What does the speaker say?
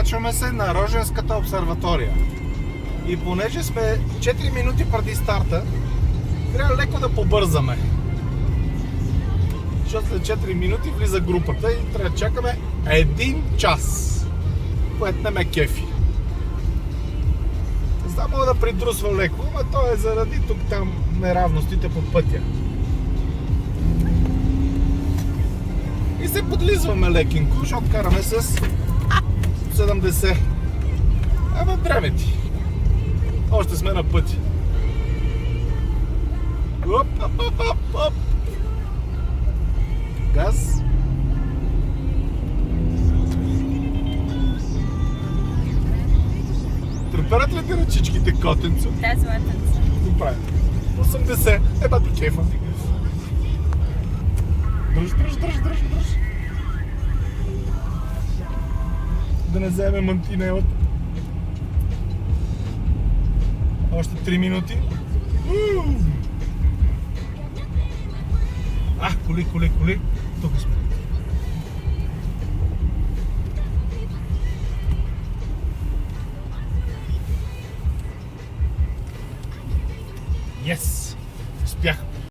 Качваме се на Роженската обсерватория. И понеже сме 4 минути преди старта, трябва леко да побързаме. Защото след 4 минути влиза групата и трябва да чакаме 1 час, което не ме кефи. Само да придрусва леко, но то е заради тук-там неравностите по пътя. И се подлизваме лекенко, защото караме с 70. Ама дреме ти. Още сме на пътя. Оп, оп, оп, оп, оп. Газ. Треперат ли ти ръчичките, котенцо? Да, златенце. Добре. 80. Еба ти кефа. Дръж. Да не вземе мантинелата. Още 3 минути. Коли. Тук сме. Yes!